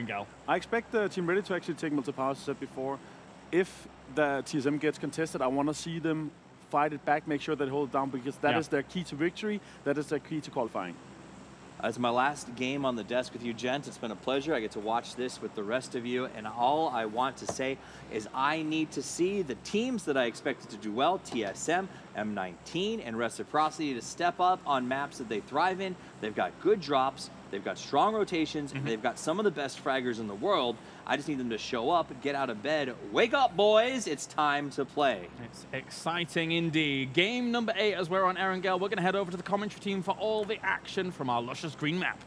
Erangel. I expect Team Ready to actually take multi-power, as I said before. If the TSM gets contested, I want to see them fight it back, make sure they hold it down, because that is their key to victory, that is their key to qualifying. It's my last game on the desk with you, gents. It's been a pleasure. I get to watch this with the rest of you, and all I want to say is I need to see the teams that I expected to do well, TSM, M19, and Reciprocity, to step up on maps that they thrive in. They've got good drops, they've got strong rotations, and they've got some of the best fraggers in the world. I just need them to show up, get out of bed. Wake up, boys! It's time to play. It's exciting indeed. Game number 8 as we're on Erangel. We're going to head over to the commentary team for all the action from our luscious green map.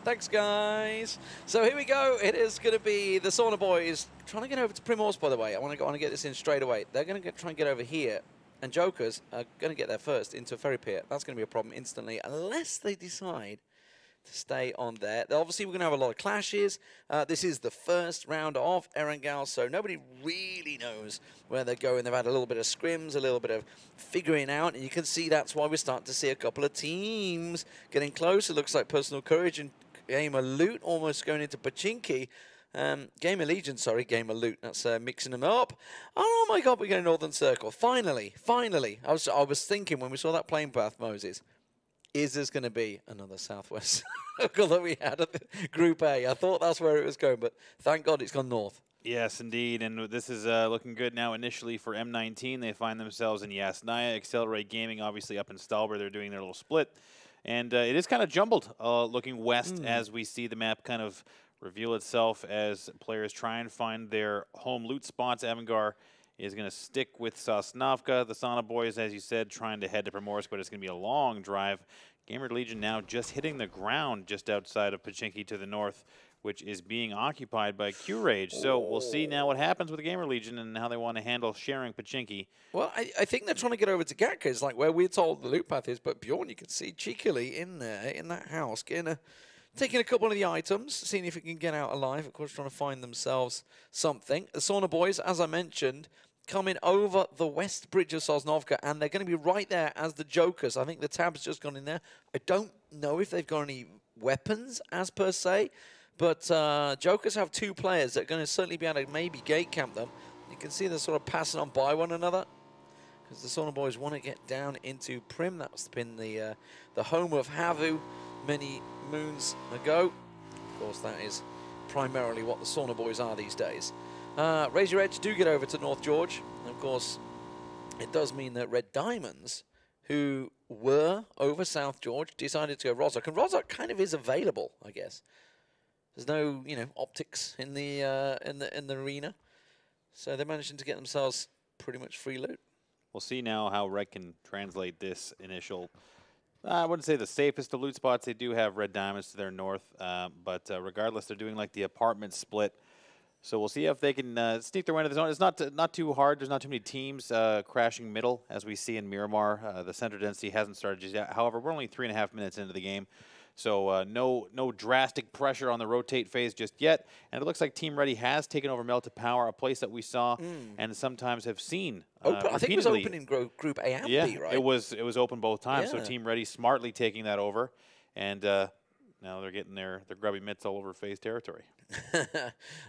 Thanks, guys. So here we go. It is going to be the Sauna boys trying to get over to Primorsk, by the way. I want to get this in straight away. They're going to try and get over here. And Jokers are going to get there first into a ferry pier. That's going to be a problem instantly, unless they decide to stay on there. Obviously, we're going to have a lot of clashes. This is the first round of Erangel, so nobody really knows where they're going. They've had a little bit of scrims, a little bit of figuring out, and you can see that's why we're starting to see a couple of teams getting close. It looks like Personal Courage and Gamer Loot almost going into Pachinki. Gamer Legion, sorry, Gamer Loot. That's mixing them up. Oh my God, we're getting Northern Circle. Finally. I was thinking when we saw that plane path, Moses, is this going to be another Southwest Circle that we had at Group A? I thought that's where it was going, but thank God it's gone north. Yes, indeed, and this is looking good now initially for M19. They find themselves in Yasnaya. Accelerate Gaming, obviously up in Stalber. They're doing their little split. And it is kind of jumbled looking west as we see the map kind of reveal itself as players try and find their home loot spots. Avangar is going to stick with Sosnovka. The Sauna boys, as you said, trying to head to Primorsk, but it's going to be a long drive. Gamer Legion now just hitting the ground just outside of Pachinki to the north, which is being occupied by Q-Rage. So we'll see now what happens with the Gamer Legion and how they want to handle sharing Pachinki. Well, I think they're trying to get over to Gatka. It's like where we're told the loot path is, but Bjorn, you can see cheekily in there, in that house, taking a couple of the items, seeing if he can get out alive. Of course, trying to find themselves something. The Sauna boys, as I mentioned, coming over the west bridge of Sosnovka, and they're going to be right there as the Jokers. I think the tab's just gone in there. I don't know if they've got any weapons as per se, but Jokers have 2 players that are going to certainly be able to maybe gate camp them. You can see they're sort of passing on by one another because the Sauna boys want to get down into Prim. That's been the home of Havu many moons ago. Of course, that is primarily what the Sauna boys are these days. Razor Edge do get over to North George. And of course, it does mean that Red Diamonds, who were over South George, decided to go Rozhok. And Rozhok kind of is available, I guess. There's no, optics in the arena, so they're managing to get themselves pretty much free loot. We'll see now how Red can translate this initial. I wouldn't say the safest of loot spots. They do have Red Diamonds to their north, but regardless, they're doing like the apartment split. So we'll see if they can sneak their way into the zone. It's not too hard. There's not too many teams crashing middle, as we see in Miramar. The center density hasn't started just yet. However, we're only 3.5 minutes into the game, so no drastic pressure on the rotate phase just yet. And it looks like Team Ready has taken over Melted Power, a place that we saw and sometimes have seen I think it was open in Group A and B, right? It was open both times. So Team Ready smartly taking that over, and now they're getting their grubby mitts all over FaZe territory.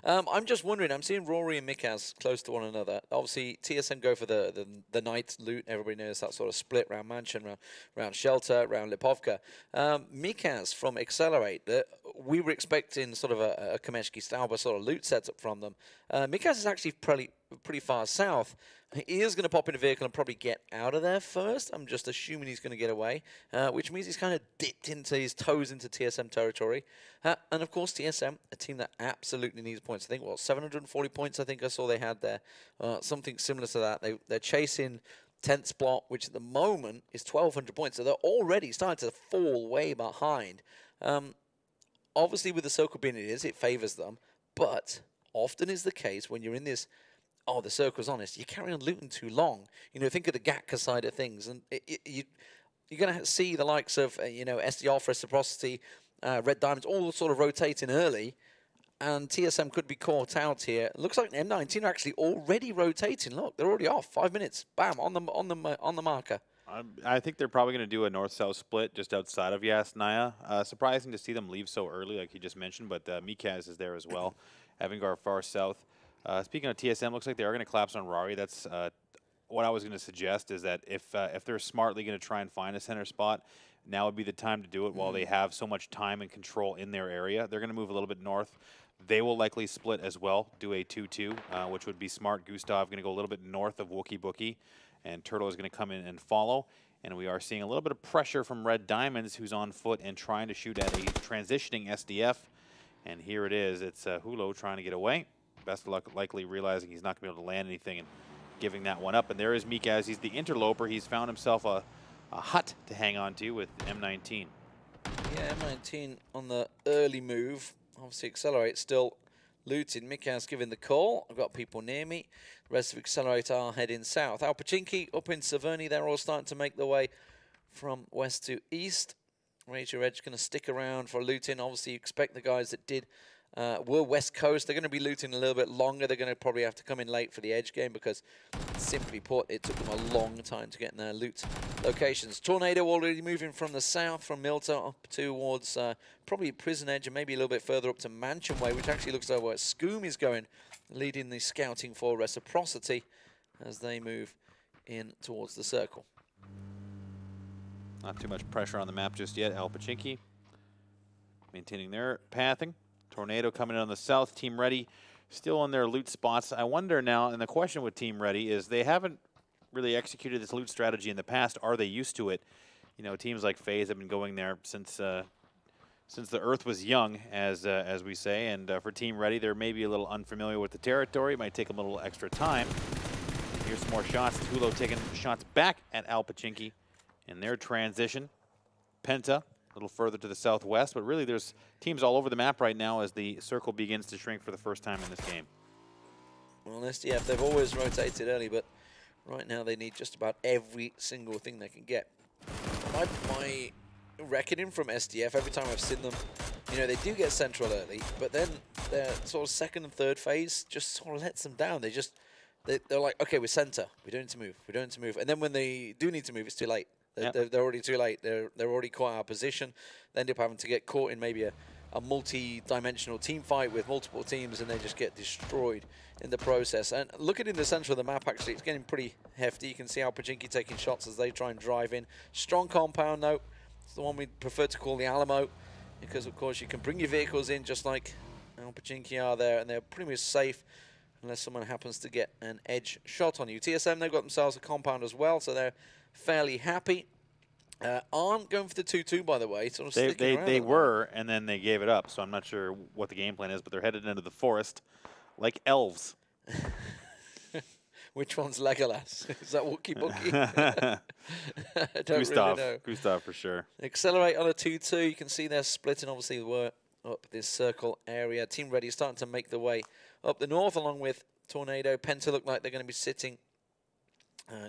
I'm just wondering, I'm seeing Rory and Mikaz close to one another. Obviously, TSM go for the night loot. Everybody knows that sort of split round Mansion, round Shelter, round Lipovka. Mikaz from Accelerate, we were expecting sort of a Kameshki Stauber sort of loot setup from them. Mikaz is actually pretty far south. He is going to pop in a vehicle and probably get out of there first. I'm just assuming he's going to get away, which means he's kind of dipped into his toes into TSM territory. And of course, TSM, a team that absolutely needs points. I think, 740 points I think I saw they had there. Something similar to that. They're chasing 10th spot, which at the moment is 1,200 points. So they're already starting to fall way behind. Obviously, with the circle being it favors them. But often is the case when you're in this, the circle's honest, you carry on looting too long. Think of the Gatka side of things. And you're going to see the likes of, SDR for Reciprocity, Red Diamonds, all sort of rotating early. And TSM could be caught out here. Looks like M19 are actually already rotating. Look, they're already off. 5 minutes. Bam, on the marker. I think they're probably going to do a north-south split just outside of Yasnaya. Surprising to see them leave so early, like you just mentioned, but Mikaz is there as well. Avangar far south. Speaking of TSM, looks like they are going to collapse on Rari. That's what I was going to suggest, is that if they're smartly going to try and find a center spot, now would be the time to do it while they have so much time and control in their area. They're going to move a little bit north. They will likely split as well, do a 2-2, which would be smart. Gustav going to go a little bit north of Wookie Bookie, and Turtle is going to come in and follow. And we are seeing a little bit of pressure from Red Diamonds, who's on foot and trying to shoot at a transitioning SDF. And here it is. It's Hulo trying to get away. Best of luck, likely realizing he's not going to be able to land anything and giving that one up. And there is Mikaz. He's the interloper. He's found himself a hut to hang on to with M19. Yeah, M19 on the early move. Obviously, Accelerate still looting. Mikaz giving the call. I've got people near me. The rest of Accelerate are heading south. Alpachinki up in Severny. They're all starting to make their way from west to east. Razor Edge going to stick around for looting. Obviously, you expect the guys that were West Coast. They're going to be looting a little bit longer. They're going to probably have to come in late for the Edge game because, simply put, it took them a long time to get in their loot locations. Tornado already moving from the south, from Milta up towards probably Prison Edge and maybe a little bit further up to Mansion Way, which actually looks like where Scoom is going, leading the scouting for Reciprocity as they move in towards the circle. Not too much pressure on the map just yet. Alpachinki maintaining their pathing. Tornado coming in on the south. Team Ready still on their loot spots. I wonder now, and the question with Team Ready is they haven't really executed this loot strategy in the past. Are they used to it? You know, teams like FaZe have been going there since the Earth was young, as we say. And for Team Ready, they're maybe a little unfamiliar with the territory. It might take them a little extra time. And here's some more shots. Hulo taking shots back at Alpachinki in their transition. Penta a little further to the southwest, but really there's teams all over the map right now as the circle begins to shrink for the first time in this game. Well, SDF, they've always rotated early, but right now they need just about every single thing they can get. My reckoning from SDF, every time I've seen them, you know, they do get central early, but then their sort of second and third phase just sort of lets them down. They're like, okay, we're center. We don't need to move. We don't need to move. And then when they do need to move, it's too late. They're already too late. They're already caught out of position. They end up having to get caught in maybe a multi-dimensional team fight with multiple teams, and they just get destroyed in the process. And looking in the center of the map, actually, it's getting pretty hefty. You can see Alpachinki taking shots as they try and drive in. Strong compound, though. It's the one we prefer to call the Alamo, because, of course, you can bring your vehicles in just like Alpachinki are there, and they're pretty much safe unless someone happens to get an edge shot on you. TSM, they've got themselves a compound as well, so they're fairly happy. Aren't going for the 2-2, by the way. Sort of they were, and then they gave it up, so I'm not sure what the game plan is, but they're headed into the forest like elves. Which one's Legolas? Is that Wookie Bookie? I don't Gustav. really know. Gustav for sure. Accelerate on a 2-2. You can see they're splitting. Obviously, we're up this circle area. Team Ready starting to make their way up the north, along with Tornado. Penta look like they're going to be sitting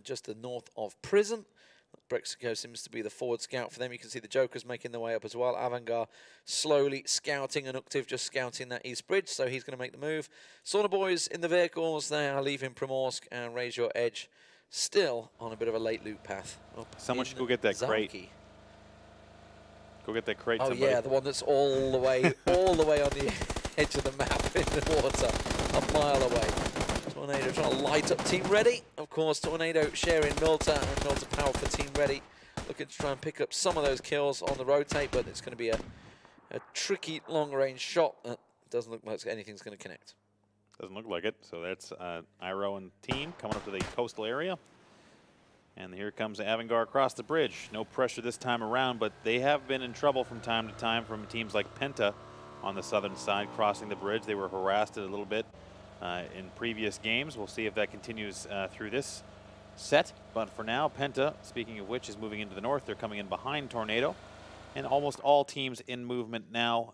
just the north of Prison. Brexico seems to be the forward scout for them. You can see the Jokers making their way up as well. Avangar slowly scouting, and Uktiv just scouting that east bridge, so he's going to make the move. Sauna Boys in the vehicles. They are leaving Primorsk, and Raise Your Edge still on a bit of a late loot path. Someone should go get that crate. Go get that crate. Oh, somebody. Yeah, the one that's all the way on the edge of the map in the water, a mile away. Tornado trying to light up Team Ready. Of course, Tornado sharing Milta, and Milta power for Team Ready. Looking to try and pick up some of those kills on the rotate, but it's going to be a tricky long-range shot that doesn't look like anything's going to connect. Doesn't look like it. So that's Iro and team coming up to the coastal area. And here comes Avangar across the bridge. No pressure this time around, but they have been in trouble from time to time from teams like Penta on the southern side crossing the bridge. They were harassed a little bit in previous games. We'll see if that continues through this set. But for now, Penta, speaking of which, is moving into the north. They're coming in behind Tornado. And almost all teams in movement now,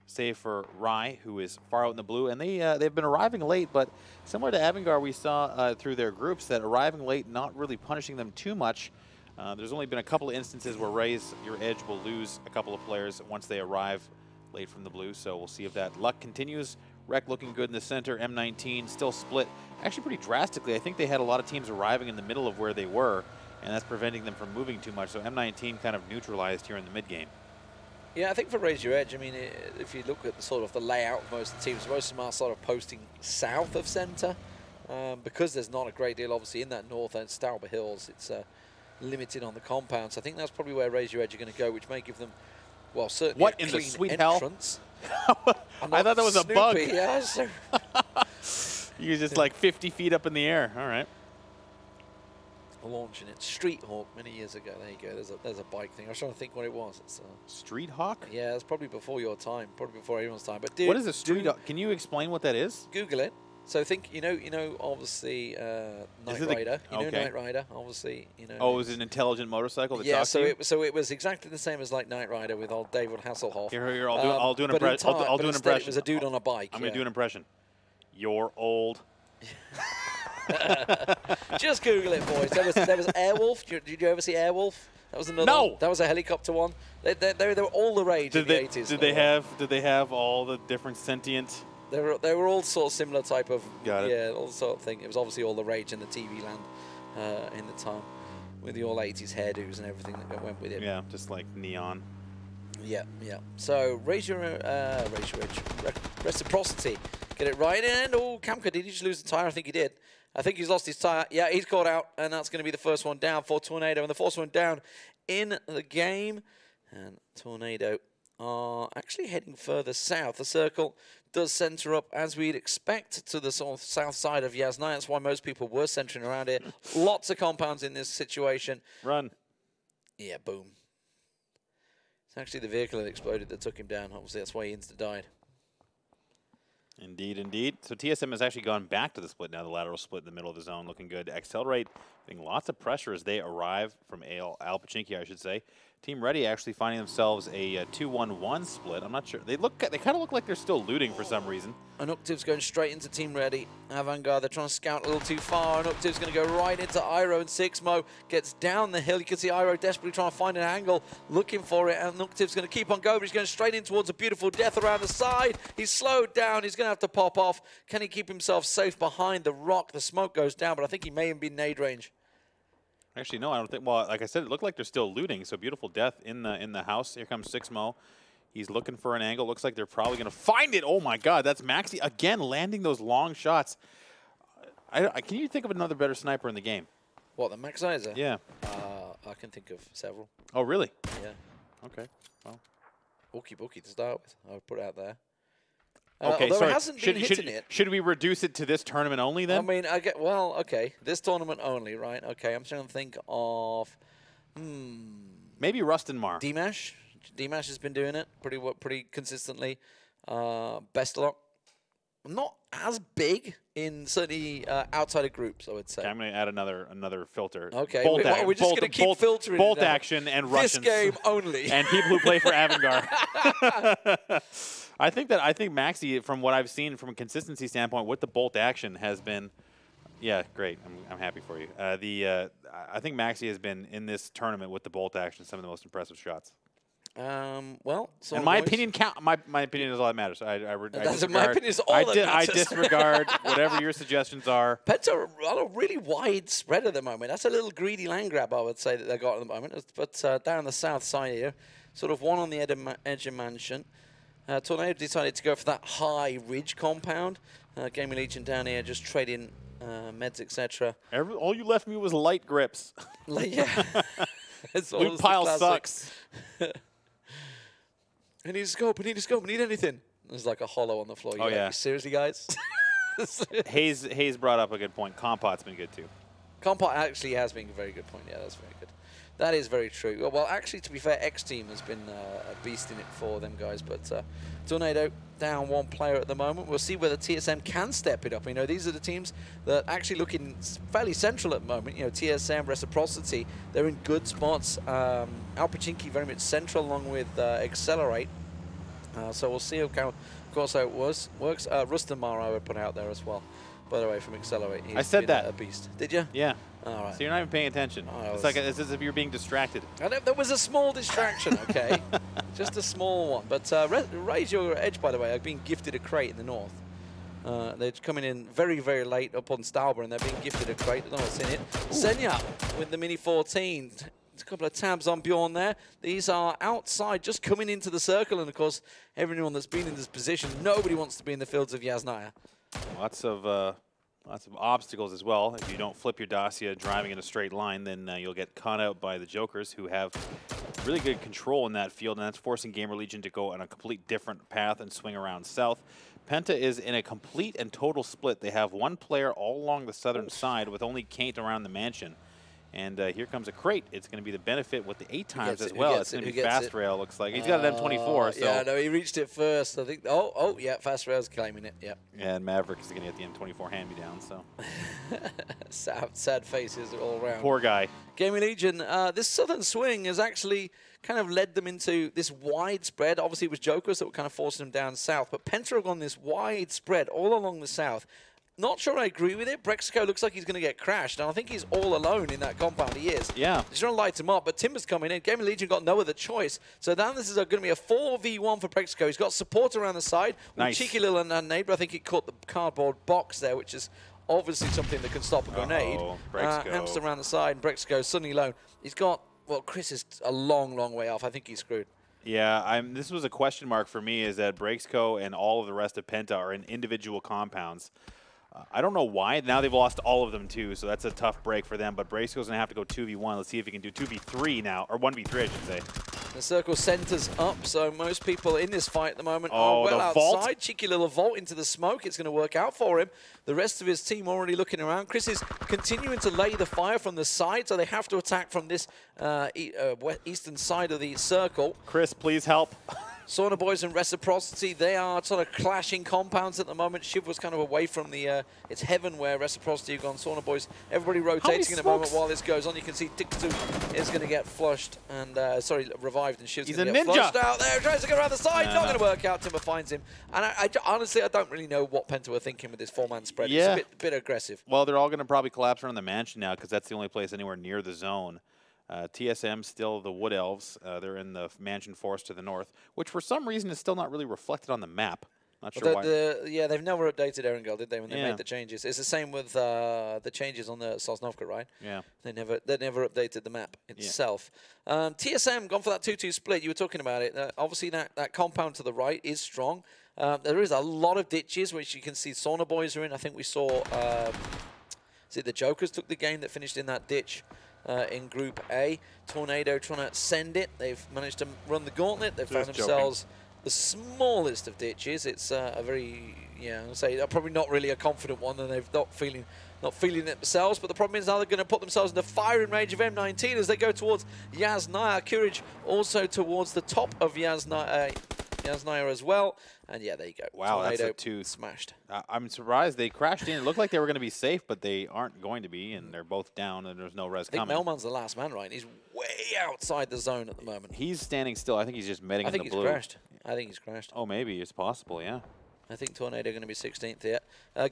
save for Rai, who is far out in the blue. And they've been arriving late, but similar to Avangar, we saw through their groups that arriving late not really punishing them too much. There's only been a couple of instances where Raise Your Edge will lose a couple of players once they arrive late from the blue. So we'll see if that luck continues. Rec looking good in the center. M19 still split actually pretty drastically. I think they had a lot of teams arriving in the middle of where they were. and that's preventing them from moving too much. So M19 kind of neutralized here in the mid-game. Yeah, I think for Raise Your Edge, I mean, if you look at the sort of the layout of most of the teams, most of them are sort of posting south of centre. Because there's not a great deal, obviously, in that north end, Stalber Hills, it's limited on the compound. So I think that's probably where Raise Your Edge are going to go, which may give them, well, certainly what a in clean the sweet entrance. hell? I thought that was Snoopy, a bug. Yeah, so You're just like 50 feet up in the air. All right. launching it. Street Hawk many years ago. There you go. There's a bike thing. I was trying to think what it was. It's Street Hawk? yeah, it's probably before your time, probably before everyone's time. But dude, What is a Street Hawk? Can you explain what that is? Google it. So think, you know, obviously Knight it Rider. You know okay. Knight Rider, obviously. You know. Oh, it was an intelligent motorcycle that yeah, talked to you? so it was exactly the same as like Knight Rider with old David Hasselhoff. Here, I'll do an but impression. I'll do an instead impression. It was a dude on a bike. I'm going to do an impression. You're old. Just Google it, boys. There was Airwolf. Did you ever see Airwolf? That was another. No. One. That was a helicopter one. They were all the rage in the 80s. Did they have all the different sentient? They were all sort of similar type of Got it. yeah, all sort of thing. It was obviously all the rage in the TV land in the time, with the all 80s hairdos and everything that went with it. Yeah, just like neon. Yeah, yeah. So raise your edge, reciprocity, get it right. And oh, Kamka, did he just lose the tire? I think he did. I think he's lost his tire. Yeah, he's caught out, and that's going to be the first one down for Tornado, and the first one down in the game. And Tornado are actually heading further south. The circle does center up as we'd expect to the sort of south side of Yasnaya. That's why most people were centering around here. Lots of compounds in this situation. Run. Yeah, boom. It's actually the vehicle that exploded that took him down. Obviously, that's why he insta-died. Indeed, indeed. So TSM has actually gone back to the split now, the lateral split in the middle of the zone, looking good. Accelerate, getting lots of pressure as they arrive from Al Pachinki, I should say. Team Ready actually finding themselves a 2-1-1 split. I'm not sure. They kind of look like they're still looting for some reason. And Uctive's going straight into Team Ready. Avangard, they're trying to scout a little too far, and Uctive's going to go right into Iroh, and Sixmo gets down the hill. You can see Iroh desperately trying to find an angle, looking for it, and Uctive's going to keep on going, but he's going straight in towards a beautiful death around the side. He's slowed down. He's going to have to pop off. Can he keep himself safe behind the rock? The smoke goes down, but I think he may have been nade range. Actually, no, I don't think. Well, like I said, it looked like they're still looting. So beautiful death in the house. Here comes Sixmo. He's looking for an angle. Looks like they're probably going to find it. Oh my God, that's Maxi again landing those long shots. Can you think of another better sniper in the game? What, the Maxizer? Yeah. I can think of several. Oh really? Yeah. Okay. Well. Bookie to start with. I'll put it out there. Okay, although sorry. it hasn't been hitting it. Should we reduce it to this tournament only then? I mean, well, okay. This tournament only, right? Okay, I'm trying to think of maybe Rustenmar. Dimash. Dimash has been doing it pretty consistently. Best Luck. Not as big in certainly outside of groups, I would say. Okay, I'm going to add another filter. Okay, we're just going to keep filtering bolt it now. action and this Russians. game only. And people who play for Avangard. I think Maxi, from what I've seen from a consistency standpoint, with the bolt action has been, yeah, great. I'm happy for you. I think Maxi has been in this tournament with the bolt action some of the most impressive shots. Well, and my opinion my opinion is all that matters. I disregard, my opinion is all that matters. I disregard whatever your suggestions are. Pets are on a really wide spread at the moment. That's a little greedy land grab, I would say, that they got at the moment. But down the south side here, sort of one on the edge of Mansion. Tornado decided to go for that high ridge compound. Gaming Legion down here just trading meds, etc. All you left me was light grips. Yeah. Loot pile sucks. I need a scope, I need anything. There's like a hollow on the floor. Oh, yeah. Seriously, guys? Hayes brought up a good point. Compot's been good, too. Compot actually has been a very good point. Yeah, that's very good. That is very true. Well, actually, to be fair, X-Team has been a beast in it for them guys. But Tornado down one player at the moment. We'll see whether TSM can step it up. You know, these are the teams that are actually looking fairly central at the moment. You know, TSM, Reciprocity, they're in good spots. Al Pachinki very much central along with Accelerate. So we'll see, of course, how it works. Rustamar I would put out there as well. By the way, from Accelerate. I said that. A beast. Did you? Yeah. All right. So you're not even paying attention. It's as if you're being distracted. There was a small distraction, okay? Just a small one. But Raise Your Edge, by the way, I've been gifted a crate in the north. They're coming in very, very late up on StarLadder, and they're being gifted a crate. I don't know what's in it. Senya with the Mini 14. There's a couple of tabs on Bjorn there. These are outside, just coming into the circle, and of course, everyone that's been in this position, nobody wants to be in the fields of Yasnaya. Lots of obstacles as well. If you don't flip your Dacia driving in a straight line, then you'll get caught out by the Jokers, who have really good control in that field, and that's forcing Gamer Legion to go on a complete different path and swing around south. Penta is in a complete and total split. They have one player all along the southern side with only Kate around the mansion. And here comes a crate. It's going to be the benefit with the 8 times as well. It's going to be Fast Rail, looks like. He's got an M24. So. Yeah, no, he reached it first. I think. Oh, yeah, Fast Rail's claiming it. Yeah. Yeah, and Maverick is going to get the M24 hand-me-down. So. sad faces all around. Poor guy. Gaming Legion, this southern swing has actually kind of led them into this wide spread. Obviously, it was Jokers that were kind of forcing them down south, but Penta have gone this wide spread all along the south. Not sure I agree with it. Brexico looks like he's going to get crashed, and I think he's all alone in that compound. He is. Yeah. He's trying to light him up, but Timber's coming in. Gaming Legion got no other choice. So now this is going to be a 4v1 for Brexico. He's got support around the side. Nice. Cheeky little neighbor. I think he caught the cardboard box there, which is obviously something that can stop a grenade. Hamster around the side, and Brexico suddenly alone. He's got, well, Chris is a long, long way off. I think he's screwed. Yeah, this was a question mark for me, is that Brexico and all of the rest of Penta are in individual compounds. I don't know why. Now they've lost all of them, too, so that's a tough break for them. But Brexico's going to have to go 2v1. Let's see if he can do 2v3 now, or 1v3, I should say. The circle centers up, so most people in this fight at the moment are well outside. Vault. Cheeky little vault into the smoke. It's going to work out for him. The rest of his team already looking around. Chris is continuing to lay the fire from the side, so they have to attack from this eastern side of the circle. Chris, please help. Sauna Boys and Reciprocity, they are sort of clashing compounds at the moment. Shiv was kind of away from the, it's heaven where Reciprocity have gone. Sauna Boys, everybody rotating in a moment while this goes on. You can see Tiktu is going to get flushed and, revived, and Shiv's going to get flushed out there. Tries to go around the side, not going to work out. Timber finds him. And honestly, I don't really know what Penta were thinking with this 4-man spread. Yeah. It's a bit aggressive. Well, they're all going to probably collapse around the mansion now, because that's the only place anywhere near the zone. TSM still the Wood Elves. They're in the mansion forest to the north, which for some reason is still not really reflected on the map. Not sure why. Yeah, they've never updated Erangel, did they, when they made the changes? It's the same with the changes on the Sosnovka, right? Yeah. They never updated the map itself. Yeah. TSM gone for that 2-2 split. You were talking about it. Obviously, that compound to the right is strong. There is a lot of ditches, which you can see Sauna Boys are in. I think we saw the Jokers took the game that finished in that ditch. In Group A. Tornado trying to send it. They've managed to run the gauntlet. They've found themselves the smallest of ditches. It's a very, I'll say probably not really a confident one, and they've not feeling it themselves. But the problem is now they're going to put themselves in the firing range of M19 as they go towards Yasnaya. Courage also towards the top of Yasnaya as well. And yeah, there you go. Wow, Tornado that's a 2. Smashed. I'm surprised they crashed in. It looked like they were going to be safe, but they aren't going to be, and they're both down, and there's no res coming. I think Melman's the last man, right? He's way outside the zone at the moment. He's standing still. I think he's just medding in the blue. I think he's crashed. Oh, maybe. It's possible, yeah. I think Tornado going to be 16th here.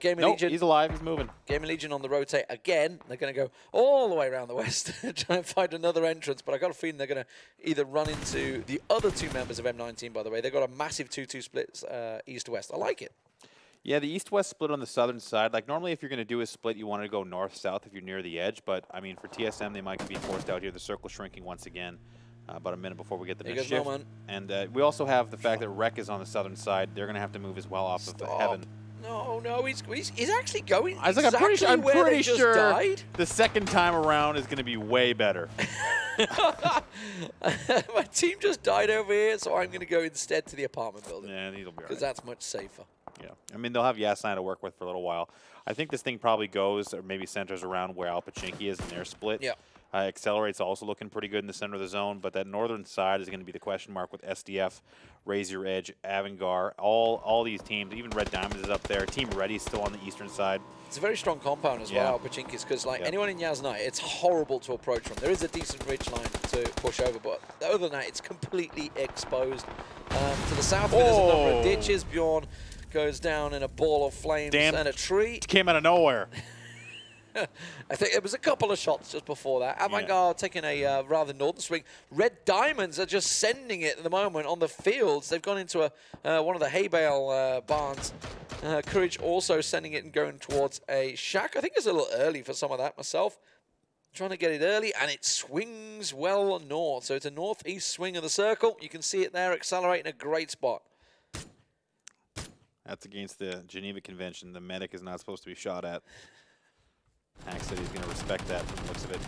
Gaming Nope, Legion. He's alive. He's moving. Gaming Legion on the rotate again. They're going to go all the way around the west, try and find another entrance. But I got a feeling they're going to either run into the other 2 members of M19. By the way, they've got a massive 2-2 split east-west. I like it. Yeah, the east-west split on the southern side. Like normally, if you're going to do a split, you want to go north-south if you're near the edge. But I mean, for TSM, they might be forced out here. The circle shrinking once again. About a minute before we get the next shift. And we also have the fact that Rec is on the southern side. They're going to have to move as well off of heaven. No, he's actually going. I was like, I'm pretty sure the second time around is going to be way better. My team just died over here, so I'm going to go instead to the apartment building. Yeah, these will be because that's much safer. Yeah, I mean, they'll have Yasnaya to work with for a little while. I think this thing probably goes or maybe centers around where Alpachinki is in their split. Yeah. Accelerate's also looking pretty good in the center of the zone, but that northern side is going to be the question mark with SDF, Raise Your Edge, Avangar, all these teams. Even Red Diamonds is up there. Team Ready's still on the eastern side. It's a very strong compound as well, Alpachinki's, because like anyone in Yasnaya, it's horrible to approach from. There is a decent ridge line to push over, but other than that, it's completely exposed. To the south, there's a number of ditches. Bjorn goes down in a ball of flames and a tree. It came out of nowhere. I think it was a couple of shots just before that. Avantgarde taking a rather northern swing. Red Diamonds are just sending it at the moment on the fields. They've gone into one of the hay bale barns Courage also sending it and going towards a shack. I think it's a little early for some of that myself. Trying to get it early, and it swings well north. So it's a northeast swing of the circle. You can see it there, accelerating a great spot. That's against the Geneva Convention. The medic is not supposed to be shot at. Hack said he's going to respect that from the looks of it.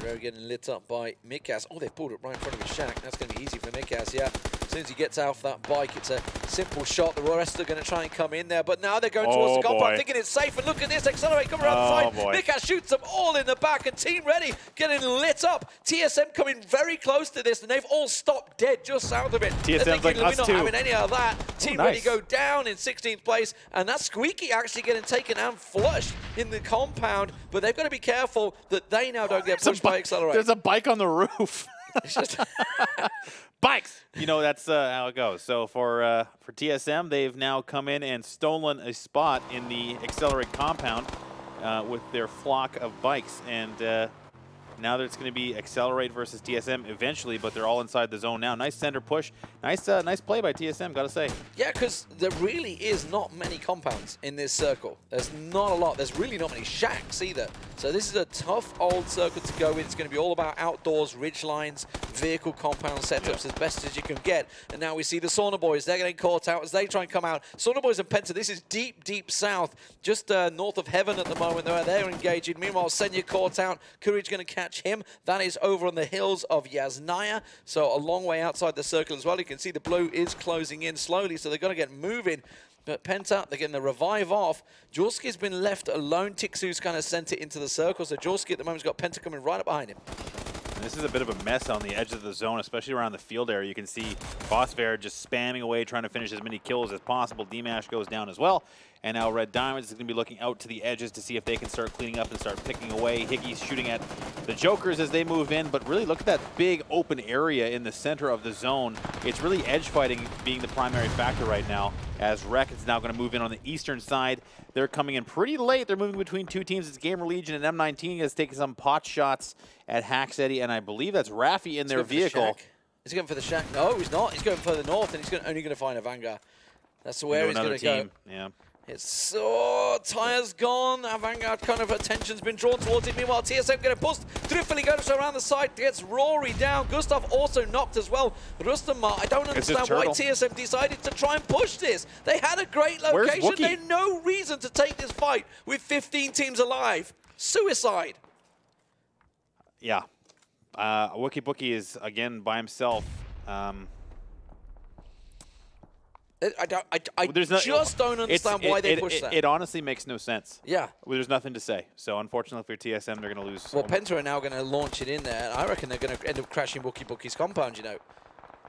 They're getting lit up by Mikas. Oh, they've pulled it right in front of his shack. That's going to be easy for Mikas, yeah. As soon as he gets off that bike, it's a simple shot. The rest are going to try and come in there, but now they're going towards the compound, thinking it's safe. And look at this, accelerate, come around the side. Mikas shoots them all in the back, and Team Ready getting lit up. TSM coming very close to this, and they've all stopped dead just south of it. TSM's like us not too. having any of that. Team Ready go down in 16th place, and that's Squeaky actually getting taken and flushed in the compound, but they've got to be careful that they now don't get pushed by Accelerate. There's a bike on the roof. It's just bikes. You know, that's how it goes. So for TSM, they've now come in and stolen a spot in the Accelerate compound with their flock of bikes. And now it's going to be Accelerate versus TSM eventually, but they're all inside the zone now. Nice center push. Nice nice play by TSM, got to say. Yeah, because there really is not many compounds in this circle. There's not a lot. There's really not many shacks either. So this is a tough old circle to go in. It's going to be all about outdoors, ridge lines, vehicle compound setups as best as you can get. And now we see the Sauna Boys. They're getting caught out as they try and come out. Sauna Boys and Penta, this is deep, deep south, just north of Heaven at the moment. They're engaging. Meanwhile, Senya caught out. Courage going to catch him. That is over on the hills of Yasnaya. So a long way outside the circle as well. You can see the blue is closing in slowly, so they're going to get moving. But Penta, they're getting the revive off. Jorski's been left alone. Tixu's kind of sent it into the circle. So Jorski at the moment's got Penta coming right up behind him. This is a bit of a mess on the edge of the zone, especially around the field area. You can see Bossfair just spamming away, trying to finish as many kills as possible. D-Mash goes down as well. And now Red Diamonds is going to be looking out to the edges to see if they can start cleaning up and start picking away. Higgy's shooting at the Jokers as they move in, but really look at that big open area in the center of the zone. It's really edge fighting being the primary factor right now, as Rek is now going to move in on the eastern side. They're coming in pretty late. They're moving between two teams. It's Gamer Legion and M19 has taken some pot shots at Hacksteady, and I believe that's Raffi in their vehicle. Is he going for the shack? No, he's not. He's going further north, and he's only going to find a Vanguard. That's where he's going to go. Yeah. It's so Tyre's gone. Our Vanguard kind of attention's been drawn towards it. Meanwhile, TSM getting pushed. Driftily goes around the side, gets Rory down. Gustav also knocked as well. Rustamar, I don't understand why TSM decided to try and push this. They had a great location. They had no reason to take this fight with 15 teams alive. Suicide. Yeah. Wookie Bookie is, again, by himself. I just don't understand why they pushed that. It honestly makes no sense. Yeah. Well, there's nothing to say. So, unfortunately for TSM, they're going to lose. Well, Penta are now going to launch it in there. I reckon they're going to end up crashing Wookie Bookie's compound, you know.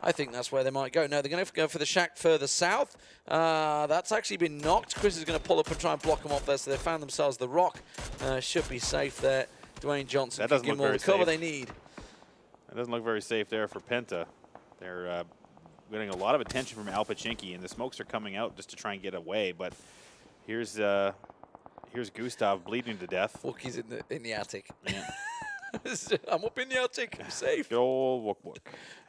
I think that's where they might go. No, they're going to go for the shack further south. That's actually been knocked. Chris is going to pull up and try and block them off there, so they found themselves the rock. Should be safe there. Dwayne Johnson can give them all the cover they need. That doesn't look very safe there for Penta. They're getting a lot of attention from Alpachinki, and the smokes are coming out just to try and get away. But here's Gustav bleeding to death. Wookie's in the attic. Yeah. I'm up in the attic. I'm safe. Good old Wook.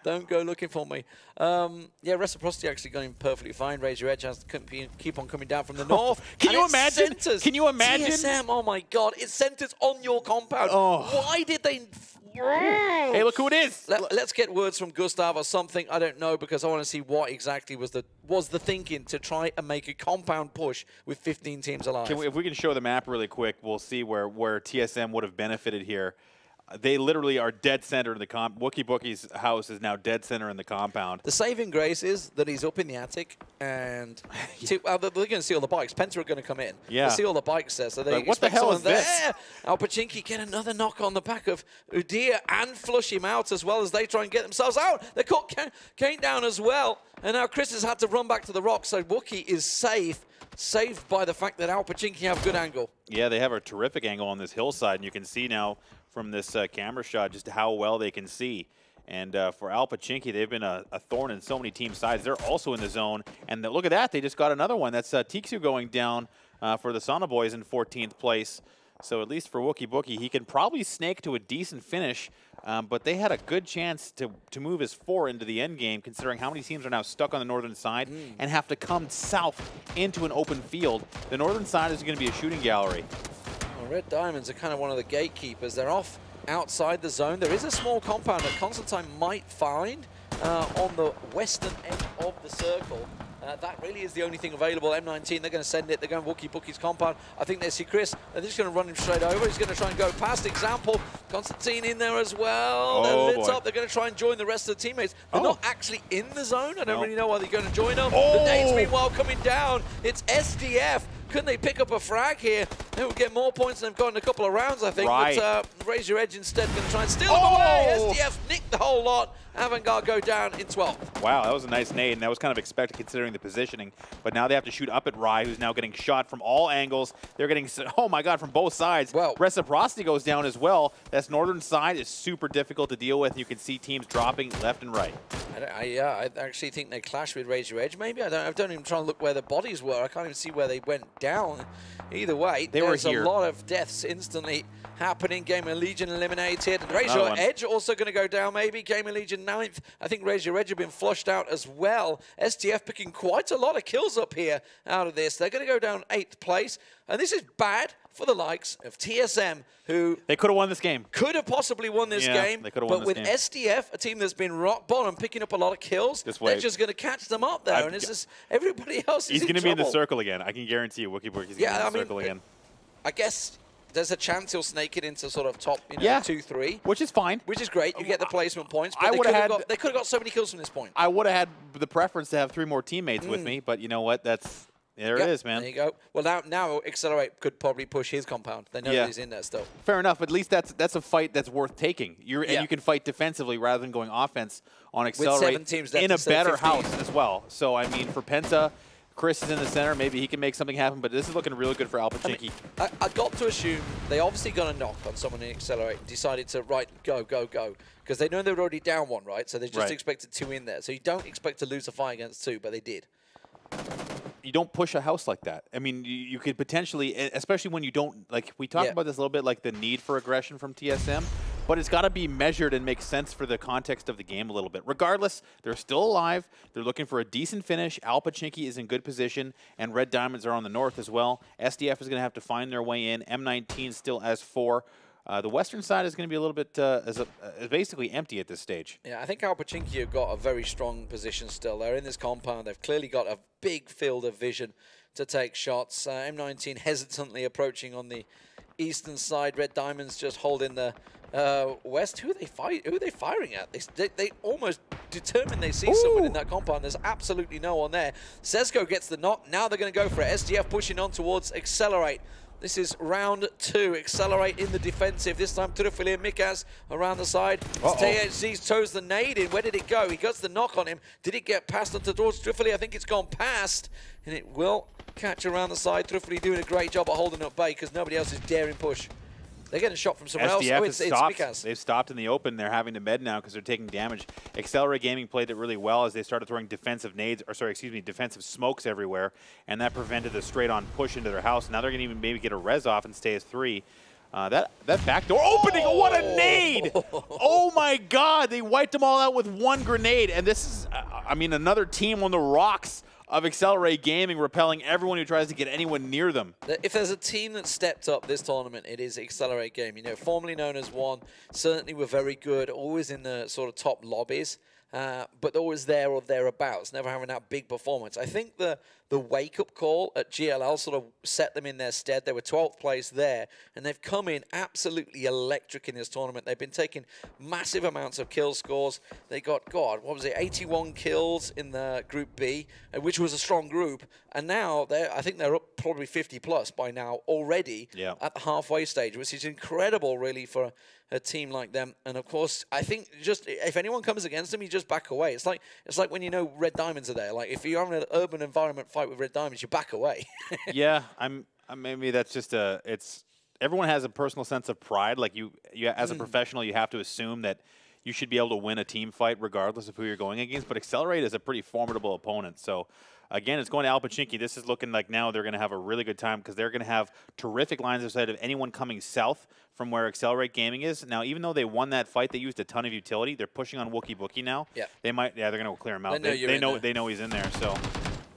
Don't go looking for me. Yeah, Reciprocity actually going perfectly fine. Raise Your Edge has to keep on coming down from the north. Can you imagine? Can you imagine? TSM, oh my God, it centers on your compound. Oh. Why did they... Hey, look who it is. Let's get words from Gustav or something. I don't know, because I want to see what exactly was the thinking to try and make a compound push with 15 teams alive. If we can show the map really quick, we'll see where TSM would have benefited here. They literally are dead center in the Wookie Bookie's house is now dead center in the compound. The saving grace is that he's up in the attic, and they're going to see all the bikes. Penta are going to come in. Yeah. They'll see all the bikes there. So they what the hell is this? Alpachinki get another knock on the back of Udia and flush him out as well as they try and get themselves out. They caught Kane down as well, and now Chris has had to run back to the rock. So Wookie is safe. Saved by the fact that Alpachinki have good angle. Yeah, they have a terrific angle on this hillside, and you can see now from this camera shot just how well they can see. And for Alpachinki, they've been a thorn in so many team sides. They're also in the zone, and look at that, they just got another one. That's Tixu going down for the Sauna Boys in 14th place. So at least for Wookie Bookie, he can probably snake to a decent finish, but they had a good chance to move as 4 into the end game, considering how many teams are now stuck on the northern side and have to come south into an open field. The northern side is going to be a shooting gallery. Well, Red Diamonds are kind of one of the gatekeepers. They're off outside the zone. There is a small compound that Constantine might find on the western end of the circle. That really is the only thing available. M19, they're going to send it. They're going Wookie Bookie's compound. I think they see Chris. They're just going to run him straight over. He's going to try and go past Example. Constantine in there as well. They're lit up. They're going to try and join the rest of the teammates. They're not actually in the zone. I don't really know why they're going to join them. The nades, meanwhile, coming down. It's SDF. Couldn't they pick up a frag here? They would get more points than they've got in a couple of rounds, I think. Right. But Raise Your Edge instead going to try and steal them away. SDF nicked the whole lot. Avant-Garde go down in 12. Wow, that was a nice nade, and that was kind of expected considering the positioning. But now they have to shoot up at Rye, who's now getting shot from all angles. They're getting, oh my God, from both sides. Well, Reciprocity goes down as well. That northern side is super difficult to deal with. You can see teams dropping left and right. I actually think they clashed with Raise Your Edge. Maybe I don't even try and look where the bodies were. I can't even see where they went down. Either way, there's a lot of deaths instantly happening. Gamer Legion eliminated. Raise Your Edge also going to go down maybe. Gamer Legion 9th. I think Raise Your Edge have been flushed out as well. STF picking quite a lot of kills up here out of this. They're going to go down 8th place. And this is bad for the likes of TSM, who... They could have won this game. Could have possibly won this game. They could have won but with game. SDF, a team that's been rock bottom, picking up a lot of kills, they're just going to catch them up there. And it's just everybody else is He's going to in be in the trouble. circle again. I can guarantee you, Wookie Bookie's going to be in the circle again. I guess there's a chance he'll snake it into sort of top, 2, 3. Which is fine. Which is great. You get the placement points. But they could have got so many kills from this point. I would have had the preference to have 3 more teammates with me, but you know what? There it is, man. There you go. Well, now Accelerate could probably push his compound. They know that he's in there still. Fair enough. At least that's a fight that's worth taking. And you can fight defensively rather than going offense on Accelerate with 7 teams in a better 15. house as well. So, I mean, for Penta, Chris is in the center. Maybe he can make something happen, but this is looking really good for Alpachinki. I got to assume they obviously got a knock on someone in Accelerate and decided to, go. Because they know they were already down 1, right? So they just expected 2 in there. So you don't expect to lose a fight against 2, but they did. You don't push a house like that. I mean, you could potentially, especially when you don't, like, we talked about this a little bit, like the need for aggression from TSM, but it's got to be measured and make sense for the context of the game a little bit. Regardless, they're still alive. They're looking for a decent finish. Alpachinki is in good position, and Red Diamonds are on the north as well. SDF is going to have to find their way in. M19 still has 4. The western side is going to be a little bit basically empty at this stage. Yeah, I think Alpachinki have got a very strong position still. They're in this compound. They've clearly got a big field of vision to take shots. M19 hesitantly approaching on the eastern side. Red Diamonds just holding the west. Who are they firing at? They almost determined they see someone in that compound. There's absolutely no one there. Sesko gets the knock. Now they're going to go for it. SDF pushing on towards Accelerate. This is round 2. Accelerate in the defensive. This time, Trufili and Mikaz around the side. THC toes the nade in. Where did it go? He gets the knock on him. Did it get past onto towards Trufili? I think it's gone past. And it will catch around the side. Trufili doing a great job at holding up bay because nobody else is daring push. They're getting shot from somewhere else. Oh, it's Mikaz. They've stopped in the open. They're having to med now because they're taking damage. Accelerate Gaming played it really well as they started throwing defensive nades, defensive smokes everywhere, and that prevented the straight-on push into their house. Now they're going to even maybe get a res off and stay as 3. That back door opening, what a nade! Oh my God, they wiped them all out with 1 grenade, and this is, I mean, another team on the rocks of Accelerate Gaming, repelling everyone who tries to get anyone near them. If there's a team that stepped up this tournament, it is Accelerate Gaming. Formerly known as One, certainly were very good, always in the sort of top lobbies, but always there or thereabouts, never having that big performance. I think the wake-up call at GLL sort of set them in their stead. They were 12th place there, and they've come in absolutely electric in this tournament. They've been taking massive amounts of kill scores. They got, God, what was it, 81 kills in the Group B, which was a strong group, and now I think they're up probably 50+ by now already at the halfway stage, which is incredible, really, for a team like them. And of course, I think just if anyone comes against them, you just back away. It's like when Red Diamonds are there. Like if you're having an urban environment fight with Red Diamonds, you back away. Yeah, maybe that's just everyone has a personal sense of pride. Like you as a professional, you have to assume that you should be able to win a team fight regardless of who you're going against. But Accelerate is a pretty formidable opponent. So again, it's going to Alpachinki. This is looking like now they're going to have a really good time because they're going to have terrific lines of sight of anyone coming south from where Accelerate Gaming is. Now, even though they won that fight, they used a ton of utility. They're pushing on Wookie Bookie now. Yeah. They might, they're going to clear him out. They know he's in there, so.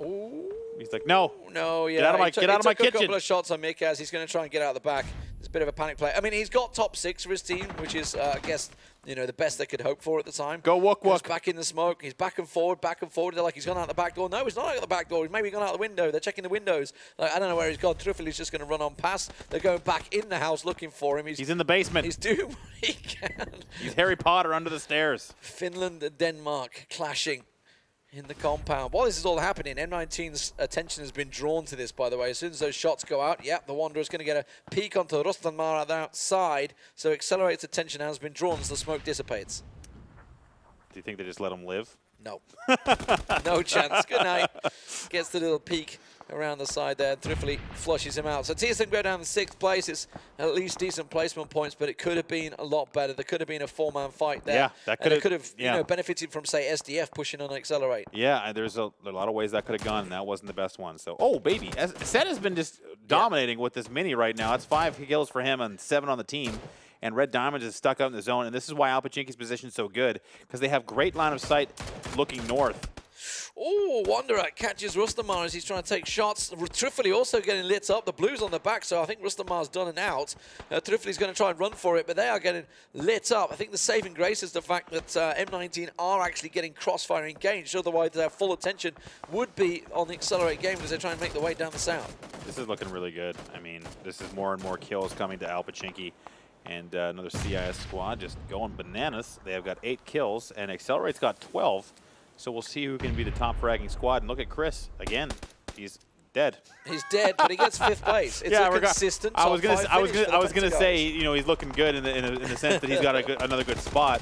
Ooh. He's like, no. No, yeah. Get out of my kitchen. He took a couple of shots on Mikaz. He's going to try and get out of the back. It's a bit of a panic play. I mean, he's got top 6 for his team, which is, I guess, you know, the best they could hope for at the time. Go Wook Wook. He's back in the smoke. He's back and forward, back and forward. They're like, he's gone out the back door. No, he's not out the back door. He's maybe gone out the window. They're checking the windows. Like, I don't know where he's gone. Truthfully, he's just going to run on past. They're going back in the house looking for him. He's in the basement. He's doing what he can. He's Harry Potter under the stairs. Finland and Denmark clashing in the compound. While this is all happening, M19's attention has been drawn to this, by the way. As soon as those shots go out, yep, the Wanderer's going to get a peek onto Rustanmar at the outside. So Accelerate's attention has been drawn as the smoke dissipates. Do you think they just let him live? No. No chance. Good night. Gets the little peek around the side there. Thriftily flushes him out. So TSM go down to 6th place. It's at least decent placement points, but it could have been a lot better. There could have been a 4-man fight there. Yeah, that could have you know, benefited from, say, SDF pushing on Accelerate. Yeah, and there's a lot of ways that could have gone, and that wasn't the best one. So, oh, baby. Set has been just dominating with this mini right now. It's 5 kills for him and 7 on the team. And Red Diamonds is stuck out in the zone, and this is why Alpachinki's position is so good, because they have great line of sight looking north. Oh, Wanderer catches Rustamar as he's trying to take shots. Truthfully also getting lit up. The blue's on the back, so I think Rustamar's done and out. Truthfully's going to try and run for it, but they are getting lit up. I think the saving grace is the fact that M19 are actually getting crossfire engaged. Otherwise, their full attention would be on the Accelerate game as they try and make their way down the south. This is looking really good. I mean, this is more and more kills coming to Alpachinki. And another CIS squad just going bananas. They have got 8 kills, and Accelerate's got 12. So we'll see who can be the top fragging squad. And look at Chris again. He's dead. He's dead, but he gets 5th place. It's a consistent. I was gonna say, you know, he's looking good in the sense that he's got another good spot.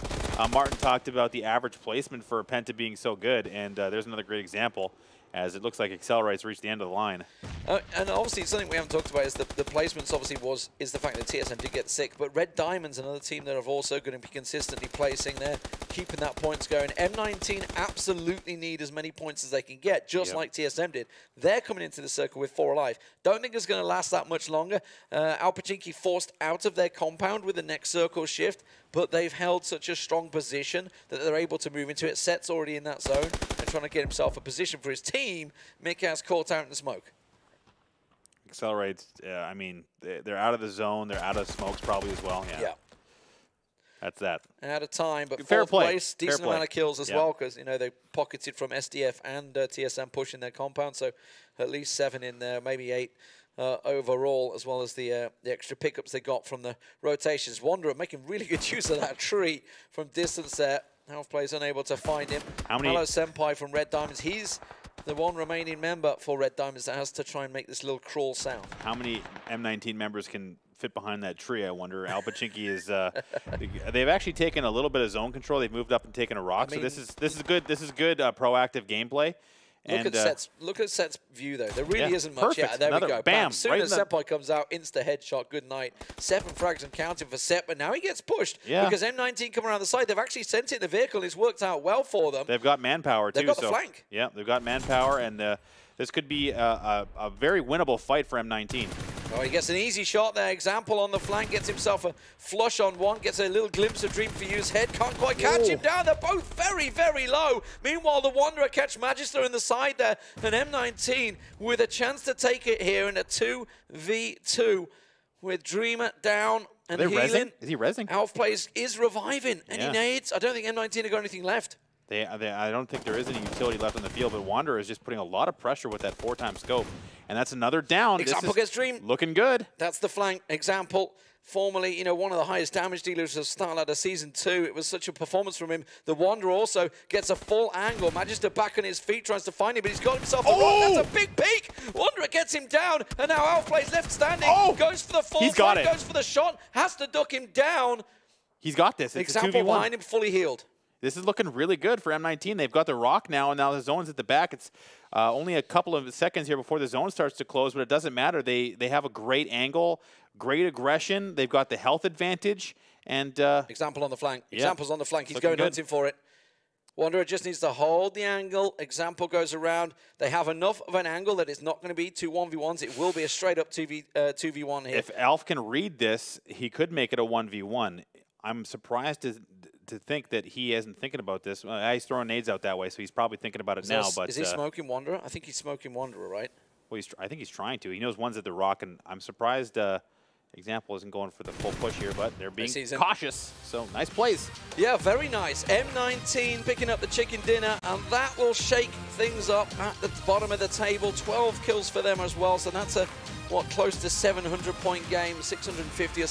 Martin talked about the average placement for Penta being so good, and there's another great example. As it looks like Accelerate's reached the end of the line. And obviously something we haven't talked about is the placements obviously is the fact that TSM did get 6, but Red Diamonds, another team that are also going to be consistently placing there, keeping that points going. M19 absolutely need as many points as they can get, just like TSM did. They're coming into the circle with 4 alive. Don't think it's going to last that much longer. Alpachinki forced out of their compound with the next circle shift, but they've held such a strong position that they're able to move into it. Set's already in that zone and trying to get himself a position for his team. Mikaz caught out in the smoke. Accelerates, I mean, they're out of the zone. They're out of smokes probably as well. Yeah. That's that. Out of time, but Fair 4th play. place, decent amount of kills as well, because, you know, they pocketed from SDF and TSM pushing their compound, so at least 7 in there, maybe 8 overall, as well as the extra pickups they got from the rotations. Wanderer making really good use of that tree from distance there. Half plays unable to find him. Hello Senpai from Red Diamonds. He's the one remaining member for Red Diamonds that has to try and make this little crawl sound. How many M19 members can fit behind that tree, I wonder? Alpachinki is they've actually taken a little bit of zone control. They've moved up and taken a rock. I mean, so this is good proactive gameplay. Look at Set's view, though. There really isn't much. Perfect. Yeah, there we go. Bam. As soon as Senpai comes out, insta headshot, good night. 7 frags and counting for Set, but now he gets pushed. Yeah. Because M19 come around the side. They've actually sent it in the vehicle, and it's worked out well for them. They've got manpower, too. They've got the flank. Yeah, they've got manpower, and this could be a very winnable fight for M19. Oh, he gets an easy shot there. Example on the flank, gets himself a flush on one, gets a little glimpse of Dream for You's head. Can't quite catch him down. They're both very, very low. Meanwhile, the Wanderer catch Magister in the side there. And M19 with a chance to take it here in a 2v2 with Dreamer down and healing. Rezzing? Is he rezzing? Alf plays is reviving. Any nades? I don't think M19 have got anything left. I don't think there is any utility left on the field, but Wanderer is just putting a lot of pressure with that 4x scope. And that's another down. Example gets Dream. Looking good. That's the flank. Example, formerly, you know, one of the highest damage dealers of StarLadder Season 2. It was such a performance from him. The Wanderer also gets a full angle. Magister back on his feet, tries to find him, but he's got himself a rock. That's a big peak. Wanderer gets him down, and now Outplays left standing. Goes for the full flank, goes for the shot, has to duck him down. He's got this. It's Example behind him, fully healed. This is looking really good for M19. They've got the rock now, and now the zone's at the back. It's only a couple of seconds here before the zone starts to close, but it doesn't matter. They have a great angle, great aggression. They've got the health advantage. And Example on the flank. Example's on the flank. He's going hunting for it. Wanderer just needs to hold the angle. Example goes around. They have enough of an angle that it's not going to be 2 1v1s. It will be a straight up 2v1 here. If Alf can read this, he could make it a 1v1. I'm surprised to think that he isn't thinking about this. He's throwing nades out that way, so he's probably thinking about it now. But is he smoking Wanderer? I think he's smoking Wanderer, right? Well, I think he's trying to. He knows one's at the rock, and I'm surprised Example isn't going for the full push here, but they're being cautious. So nice plays. Yeah, very nice. M19 picking up the chicken dinner, and that will shake things up at the bottom of the table. 12 kills for them as well, so that's a, close to 700-point game, 650 or